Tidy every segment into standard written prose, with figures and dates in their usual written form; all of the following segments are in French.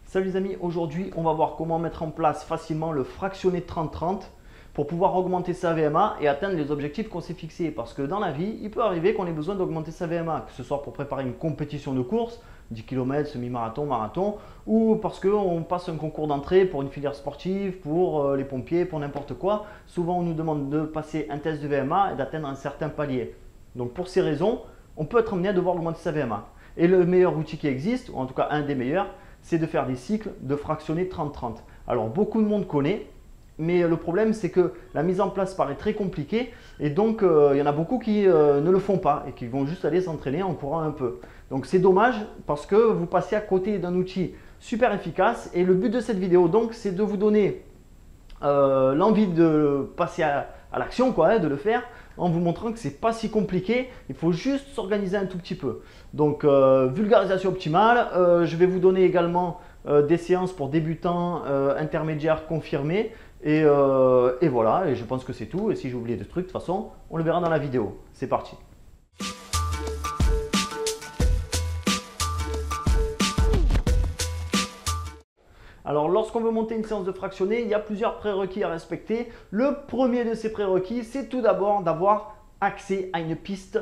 Salut les amis, aujourd'hui on va voir comment mettre en place facilement le fractionné 30-30 pour pouvoir augmenter sa VMA et atteindre les objectifs qu'on s'est fixés. Parce que dans la vie, il peut arriver qu'on ait besoin d'augmenter sa VMA, que ce soit pour préparer une compétition de course, 10 km, semi-marathon, marathon, ou parce qu'on passe un concours d'entrée pour une filière sportive, pour les pompiers, pour n'importe quoi. Souvent on nous demande de passer un test de VMA et d'atteindre un certain palier. Donc pour ces raisons, on peut être amené à devoir augmenter sa VMA. Et le meilleur outil qui existe, ou en tout cas un des meilleurs, c'est de faire des cycles de fractionné 30-30. Alors beaucoup de monde connaît, mais le problème c'est que la mise en place paraît très compliquée et donc il y en a beaucoup qui ne le font pas et qui vont juste aller s'entraîner en courant un peu. Donc c'est dommage parce que vous passez à côté d'un outil super efficace et le but de cette vidéo donc c'est de vous donner l'envie de passer à l'action, de le faire en vous montrant que c'est pas si compliqué, il faut juste s'organiser un tout petit peu. Donc vulgarisation optimale, je vais vous donner également des séances pour débutants, intermédiaires confirmés et voilà, et je pense que c'est tout. Et si j'ai oublié des trucs, de toute façon, on le verra dans la vidéo. C'est parti. Alors, lorsqu'on veut monter une séance de fractionné, il y a plusieurs prérequis à respecter. Le premier de ces prérequis, c'est tout d'abord d'avoir accès à une piste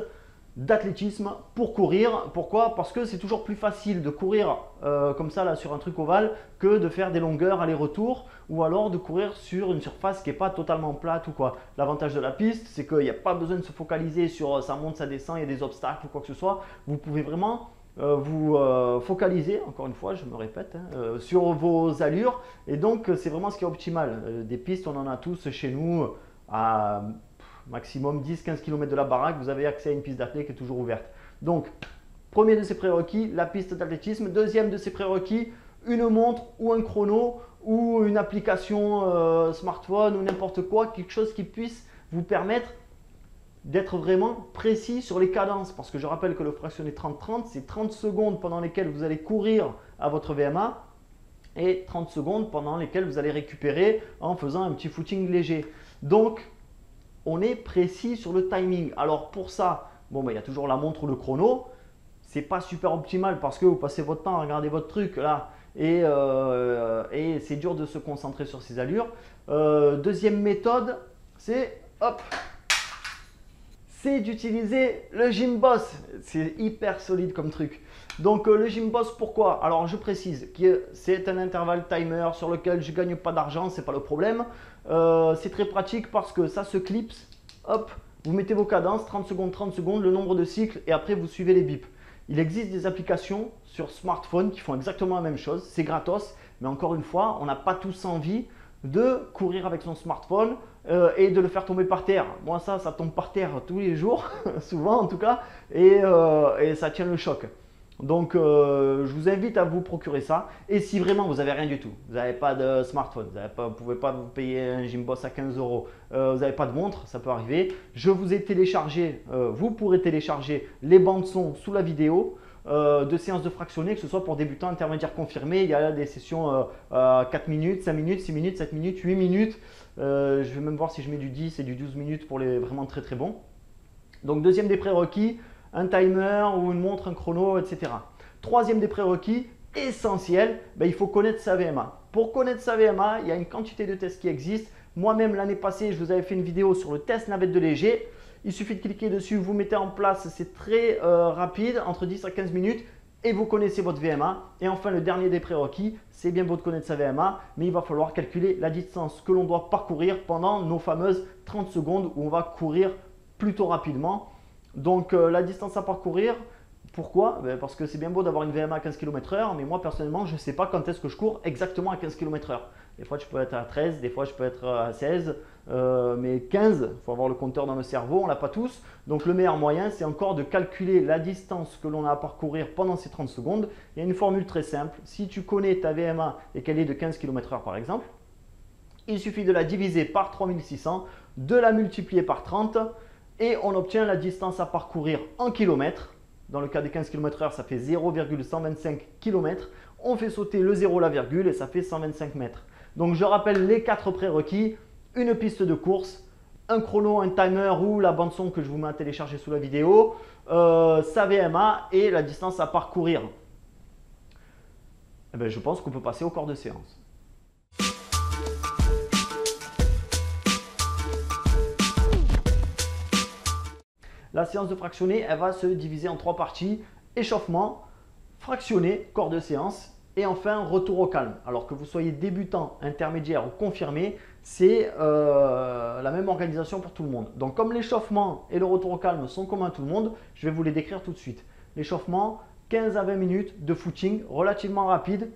d'athlétisme pour courir. Pourquoi? Parce que c'est toujours plus facile de courir comme ça là sur un truc ovale que de faire des longueurs aller-retour ou alors de courir sur une surface qui n'est pas totalement plate ou quoi. L'avantage de la piste, c'est qu'il n'y a pas besoin de se focaliser sur ça monte, ça descend, il y a des obstacles ou quoi que ce soit. Vous pouvez vraiment vous focaliser, encore une fois je me répète, sur vos allures et donc c'est vraiment ce qui est optimal. Des pistes on en a tous chez nous à maximum 10-15 km de la baraque, vous avez accès à une piste d'athlète qui est toujours ouverte. Donc premier de ces prérequis, la piste d'athlétisme. Deuxième de ces prérequis, une montre ou un chrono ou une application smartphone ou n'importe quoi, quelque chose qui puisse vous permettre d'être vraiment précis sur les cadences, parce que je rappelle que le fractionné 30-30, c'est 30 secondes pendant lesquelles vous allez courir à votre VMA et 30 secondes pendant lesquelles vous allez récupérer en faisant un petit footing léger. Donc, on est précis sur le timing. Alors pour ça, bon, il y a toujours la montre ou le chrono. C'est pas super optimal parce que vous passez votre temps à regarder votre truc là et c'est dur de se concentrer sur ces allures. Deuxième méthode, c'est hop. C'est d'utiliser le Gymboss. C'est hyper solide comme truc. Donc le Gymboss, pourquoi? Alors je précise que c'est un intervalle timer sur lequel je ne gagne pas d'argent, c'est pas le problème. C'est très pratique parce que ça se clipse. Hop, vous mettez vos cadences, 30 secondes, le nombre de cycles et après vous suivez les bips. Il existe des applications sur smartphone qui font exactement la même chose. C'est gratos, mais encore une fois, on n'a pas tous envie de courir avec son smartphone et de le faire tomber par terre. Moi ça tombe par terre tous les jours, souvent en tout cas, et ça tient le choc. Donc je vous invite à vous procurer ça. Et si vraiment vous n'avez rien du tout, vous n'avez pas de smartphone, vous ne pouvez pas vous payer un Gymboss à 15 €, vous n'avez pas de montre, ça peut arriver. Je vous ai téléchargé, vous pourrez télécharger les bandes son sous la vidéo de séances de fractionné, que ce soit pour débutants, intermédiaires confirmés. Il y a des sessions 4 minutes, 5 minutes, 6 minutes, 7 minutes, 8 minutes. Je vais même voir si je mets du 10 et du 12 minutes pour les vraiment très très bons. Donc deuxième des prérequis, un timer ou une montre, un chrono, etc. Troisième des prérequis, essentiel, il faut connaître sa VMA. Pour connaître sa VMA, il y a une quantité de tests qui existent. Moi-même, l'année passée, je vous avais fait une vidéo sur le test navette de léger. Il suffit de cliquer dessus, vous mettez en place, c'est très rapide, entre 10 à 15 minutes et vous connaissez votre VMA. Et enfin, le dernier des prérequis, c'est bien beau de connaître sa VMA, mais il va falloir calculer la distance que l'on doit parcourir pendant nos fameuses 30 secondes où on va courir plutôt rapidement. Donc la distance à parcourir, pourquoi? Parce que c'est bien beau d'avoir une VMA à 15 km/h, mais moi personnellement je ne sais pas quand est-ce que je cours exactement à 15 km/h. Des fois je peux être à 13, des fois je peux être à 16, mais 15, il faut avoir le compteur dans le cerveau, on ne l'a pas tous. Donc le meilleur moyen c'est encore de calculer la distance que l'on a à parcourir pendant ces 30 secondes. Il y a une formule très simple, si tu connais ta VMA et qu'elle est de 15 km/h par exemple, il suffit de la diviser par 3600, de la multiplier par 30 et on obtient la distance à parcourir en kilomètres. Dans le cas des 15 km/h, ça fait 0,125 km. On fait sauter le 0, la virgule et ça fait 125 mètres. Donc je rappelle les 4 prérequis, une piste de course, un chrono, un timer ou la bande son que je vous mets à télécharger sous la vidéo, sa VMA et la distance à parcourir. Eh bien, je pense qu'on peut passer au corps de séance. La séance de fractionné, elle va se diviser en 3 parties. Échauffement, fractionné, corps de séance et enfin retour au calme. Alors que vous soyez débutant, intermédiaire ou confirmé, c'est la même organisation pour tout le monde. Donc comme l'échauffement et le retour au calme sont communs à tout le monde, je vais vous les décrire tout de suite. L'échauffement, 15 à 20 minutes de footing relativement rapide,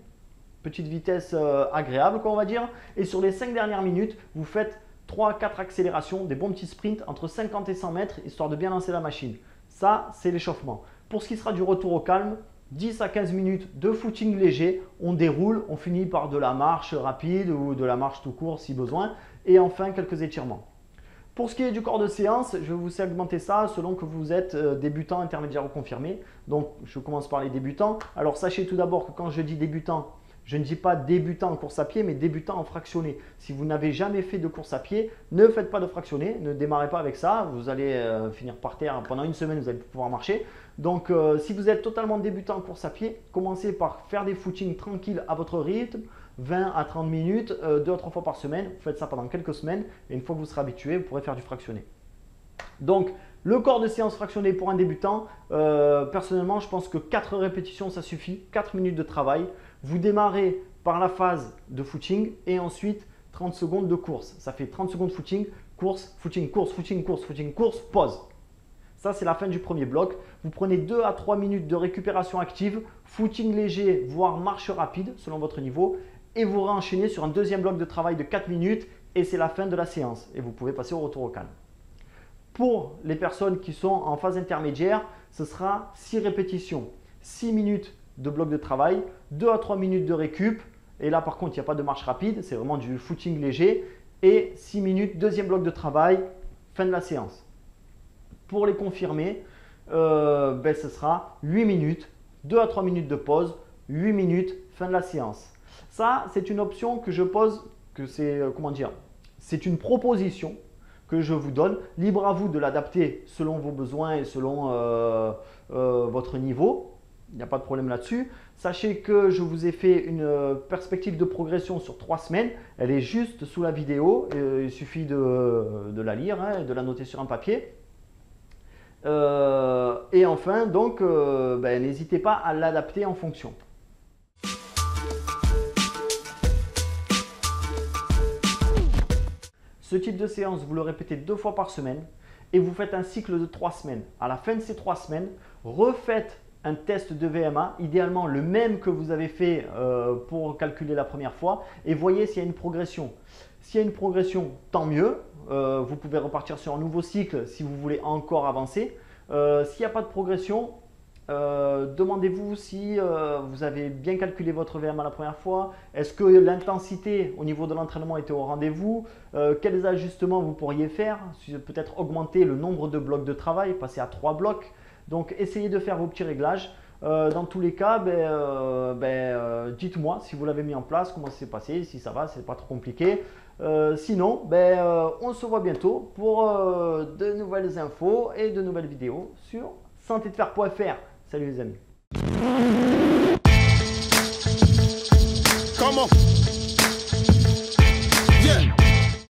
petite vitesse agréable on va dire. Et sur les 5 dernières minutes, vous faites 3 à 4 accélérations, des bons petits sprints entre 50 et 100 mètres, histoire de bien lancer la machine. Ça, c'est l'échauffement. Pour ce qui sera du retour au calme, 10 à 15 minutes de footing léger, on déroule, on finit par de la marche rapide ou de la marche tout court si besoin, et enfin quelques étirements. Pour ce qui est du corps de séance, je vais vous segmenter ça selon que vous êtes débutant, intermédiaire ou confirmé. Donc, je commence par les débutants. Alors, sachez tout d'abord que quand je dis débutant, je ne dis pas débutant en course à pied, mais débutant en fractionné. Si vous n'avez jamais fait de course à pied, ne faites pas de fractionné, ne démarrez pas avec ça. Vous allez finir par terre. Pendant une semaine, vous allez pouvoir marcher. Donc, si vous êtes totalement débutant en course à pied, commencez par faire des footings tranquilles à votre rythme, 20 à 30 minutes, 2 à 3 fois par semaine. Vous faites ça pendant quelques semaines et une fois que vous serez habitué, vous pourrez faire du fractionné. Donc, le corps de séance fractionné pour un débutant, personnellement, je pense que 4 répétitions, ça suffit. 4 minutes de travail. Vous démarrez par la phase de footing et ensuite 30 secondes de course. Ça fait 30 secondes footing, course, footing, course, footing, course, footing, course, pause. Ça, c'est la fin du premier bloc. Vous prenez 2 à 3 minutes de récupération active, footing léger, voire marche rapide selon votre niveau. Et vous réenchaînez sur un deuxième bloc de travail de 4 minutes et c'est la fin de la séance. Et vous pouvez passer au retour au calme. Pour les personnes qui sont en phase intermédiaire, ce sera 6 répétitions, 6 minutes de bloc de travail, 2 à 3 minutes de récup. Et là, par contre, il n'y a pas de marche rapide, c'est vraiment du footing léger. Et 6 minutes, deuxième bloc de travail, fin de la séance. Pour les confirmés, ce sera 8 minutes, 2 à 3 minutes de pause, 8 minutes, fin de la séance. Ça, c'est une option que je pose, que c'est, c'est une proposition que je vous donne. Libre à vous de l'adapter selon vos besoins et selon votre niveau. Il n'y a pas de problème là-dessus. Sachez que je vous ai fait une perspective de progression sur 3 semaines. Elle est juste sous la vidéo. Il suffit de la lire, de la noter sur un papier. Et enfin, donc, n'hésitez pas à l'adapter en fonction. Ce type de séance, vous le répétez 2 fois par semaine et vous faites un cycle de 3 semaines. À la fin de ces 3 semaines, refaites un test de VMA, idéalement le même que vous avez fait pour calculer la première fois et voyez s'il y a une progression. S'il y a une progression, tant mieux. Vous pouvez repartir sur un nouveau cycle si vous voulez encore avancer. S'il n'y a pas de progression, demandez-vous si vous avez bien calculé votre VMA la première fois. Est-ce que l'intensité au niveau de l'entraînement était au rendez-vous? Quels ajustements vous pourriez faire? Peut-être augmenter le nombre de blocs de travail, passer à 3 blocs. Donc, essayez de faire vos petits réglages. Dans tous les cas, dites-moi si vous l'avez mis en place, comment ça s'est passé, si ça va, c'est pas trop compliqué. Sinon, on se voit bientôt pour de nouvelles infos et de nouvelles vidéos sur santédefer.fr. Salut les amis. Come on.